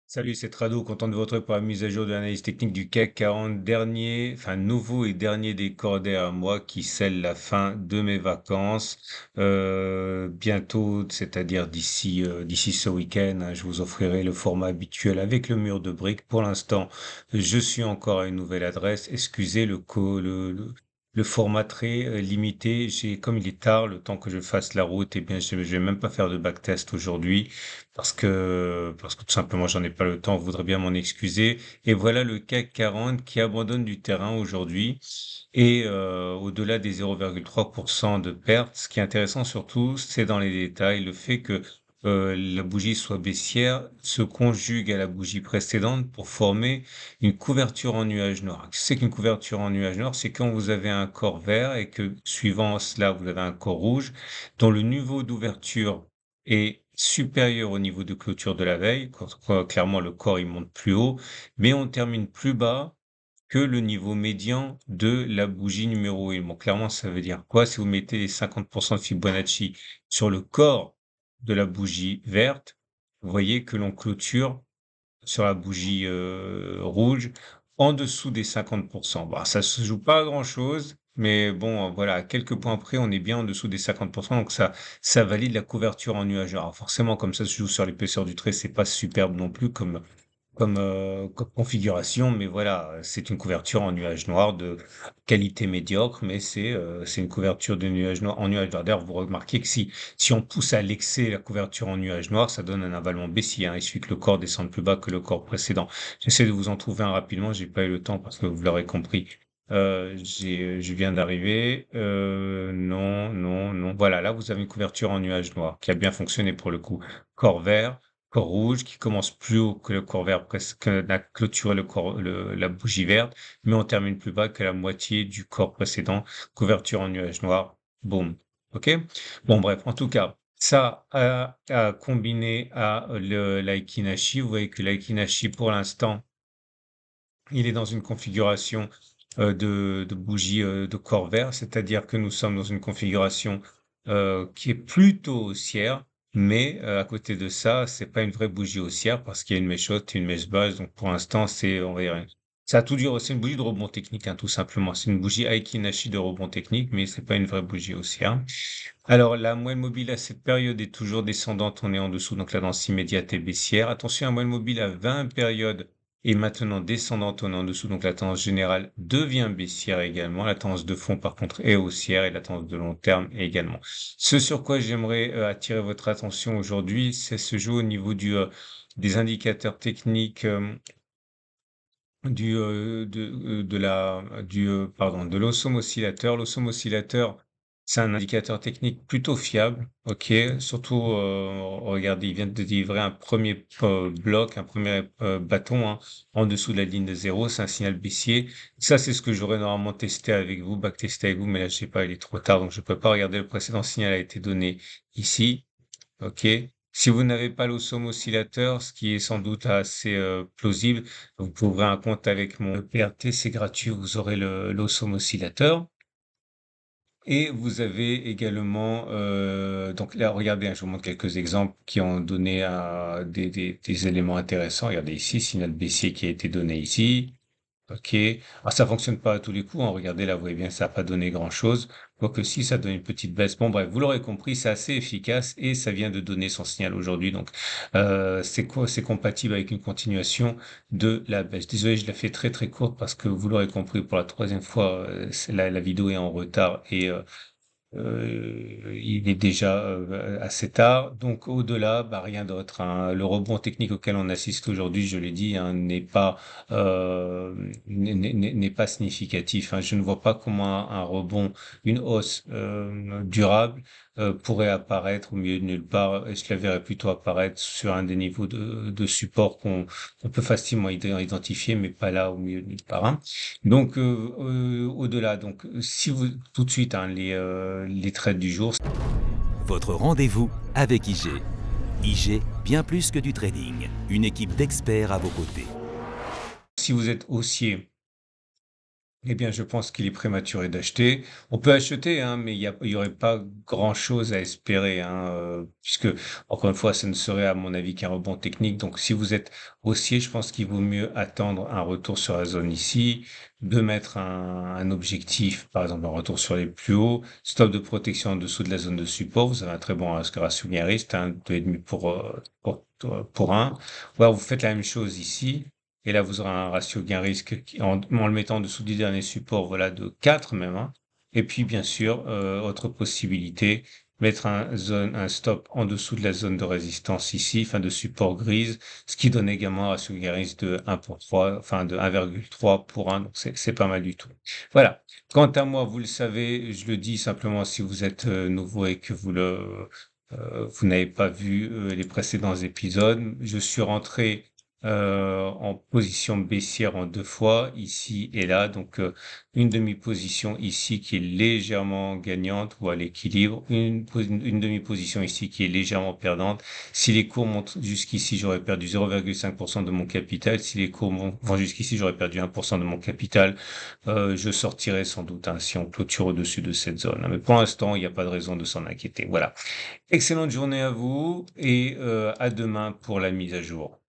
Salut, c'est Trado, content de vous retrouver pour la mise à jour de l'analyse technique du CAC 40, dernier, enfin nouveau et dernier décor derrière moi qui scelle la fin de mes vacances. Bientôt, c'est-à-dire d'ici ce week-end, hein, je vous offrirai le format habituel avec le mur de briques. Pour l'instant, je suis encore à une nouvelle adresse. Excusez le format très limité. Comme il est tard, le temps que je fasse la route, eh bien, je vais même pas faire de backtest aujourd'hui parce que tout simplement j'en ai pas le temps, je voudrais bien m'en excuser. Et voilà le CAC 40 qui abandonne du terrain aujourd'hui et au-delà des 0,3% de perte. Ce qui est intéressant surtout, c'est dans les détails, le fait que la bougie soit baissière se conjugue à la bougie précédente pour former une couverture en nuage noir. C'est qu'une couverture en nuage noir, c'est quand vous avez un corps vert et que suivant cela, vous avez un corps rouge dont le niveau d'ouverture est supérieur au niveau de clôture de la veille. Clairement, le corps, il monte plus haut, mais on termine plus bas que le niveau médian de la bougie numéro 1. Bon, clairement, ça veut dire quoi? Si vous mettez les 50% de Fibonacci sur le corps de la bougie verte, vous voyez que l'on clôture sur la bougie rouge en dessous des 50%. Bon, ça se joue pas à grand-chose, mais bon, voilà, à quelques points près, on est bien en dessous des 50%, donc ça valide la couverture en nuage. Alors forcément, comme ça se joue sur l'épaisseur du trait, c'est pas superbe non plus comme configuration, mais voilà, c'est une couverture en nuage noir de qualité médiocre, mais c'est une couverture de nuage noir en nuage noir. D'ailleurs, vous remarquez que si on pousse à l'excès la couverture en nuage noir, ça donne un avalement baissier, hein. Il suffit que le corps descende plus bas que le corps précédent. J'essaie de vous en trouver un rapidement, j'ai pas eu le temps parce que vous l'aurez compris. Je viens d'arriver. Non, non, non. Voilà, là vous avez une couverture en nuage noir qui a bien fonctionné pour le coup. Corps vert, corps rouge qui commence plus haut que le corps vert, presque n'a clôturé la bougie verte, mais on termine plus bas que la moitié du corps précédent. Couverture en nuage noir. Boum. OK? Bon, bref, en tout cas, ça a combiné à l'Aikinashi. Vous voyez que l'Aikinashi, pour l'instant, il est dans une configuration de bougie de corps vert, c'est-à-dire que nous sommes dans une configuration qui est plutôt haussière, mais à côté de ça, c'est pas une vraie bougie haussière parce qu'il y a une mèche haute et une mèche basse. Donc pour l'instant, on va dire, ça a tout dur. C'est une bougie de rebond technique, hein, tout simplement. C'est une bougie Aiki-Nashi de rebond technique, mais c'est pas une vraie bougie haussière. Alors la moyenne mobile à cette période est toujours descendante. On est en dessous, donc la tendance immédiate est baissière. Attention, la moyenne mobile à 20 périodes et maintenant descendante, on est en dessous, donc la tendance générale devient baissière également. La tendance de fond, par contre, est haussière et la tendance de long terme également. Ce sur quoi j'aimerais attirer votre attention aujourd'hui, c'est ce jeu au niveau des indicateurs techniques de l'Awesome Oscillator. L'Awesome Oscillator, c'est un indicateur technique plutôt fiable, ok. Surtout, regardez, il vient de délivrer un premier bloc, un premier bâton, hein, en dessous de la ligne de zéro. C'est un signal baissier. Ça, c'est ce que j'aurais normalement testé avec vous, backtesté avec vous, mais là, je sais pas, il est trop tard, donc je peux pas regarder. Le précédent signal a été donné ici. Ok. Si vous n'avez pas l'Osmo Oscillateur, ce qui est sans doute assez plausible, vous pouvez ouvrir un compte avec mon PRT, c'est gratuit, vous aurez l'Osmo Oscillateur. Et vous avez également, donc là, regardez, hein, je vous montre quelques exemples qui ont donné des éléments intéressants. Regardez ici, signal baissier qui a été donné ici. Ok. Alors ça fonctionne pas à tous les coups, hein. Regardez là, vous voyez bien, ça n'a pas donné grand-chose. Quoique si, ça donne une petite baisse. Bon bref, vous l'aurez compris, c'est assez efficace et ça vient de donner son signal aujourd'hui. Donc c'est compatible avec une continuation de la baisse. Désolé, je la fais très très courte parce que vous l'aurez compris pour la troisième fois, la vidéo est en retard et il est déjà assez tard, donc au-delà, bah, rien d'autre, hein. Le rebond technique auquel on assiste aujourd'hui, je l'ai dit, hein, n'est pas significatif, hein. Je ne vois pas comment un rebond, une hausse durable pourrait apparaître au milieu de nulle part. Et je la verrais plutôt apparaître sur un des niveaux de support qu'on peut facilement identifier, mais pas là au milieu de nulle part, hein. Donc, au-delà, donc, si vous, tout de suite, hein, les trades du jour. Votre rendez-vous avec IG. IG, bien plus que du trading. Une équipe d'experts à vos côtés. Si vous êtes haussier, Eh bien, je pense qu'il est prématuré d'acheter. On peut acheter, hein, mais il y aurait pas grand-chose à espérer, hein, puisque, encore une fois, ce ne serait, à mon avis, qu'un rebond technique. Donc, si vous êtes haussier, je pense qu'il vaut mieux attendre un retour sur la zone ici, de mettre un objectif, par exemple, un retour sur les plus hauts, stop de protection en dessous de la zone de support. Vous avez un très bon ratio gain-risque, hein, 2,5 pour 1. Ou alors, vous faites la même chose ici. Et là, vous aurez un ratio gain-risque en le mettant en dessous du dernier support, voilà, de 4 même, hein. Et puis, bien sûr, autre possibilité, mettre un stop en dessous de la zone de résistance ici, enfin de support grise, ce qui donne également un ratio gain-risque de 1 pour 3, enfin de 1,3 pour 1, donc c'est pas mal du tout. Voilà. Quant à moi, vous le savez, je le dis simplement si vous êtes nouveau et que vous n'avez pas vu les précédents épisodes, je suis rentré en position baissière en deux fois, ici et là. Donc, une demi-position ici qui est légèrement gagnante ou à l'équilibre, une demi-position ici qui est légèrement perdante. Si les cours montent jusqu'ici, j'aurais perdu 0,5% de mon capital. Si les cours vont jusqu'ici, j'aurais perdu 1% de mon capital. Je sortirai sans doute, hein, si on clôture au-dessus de cette zone. Mais pour l'instant, il n'y a pas de raison de s'en inquiéter. Voilà. Excellente journée à vous et à demain pour la mise à jour.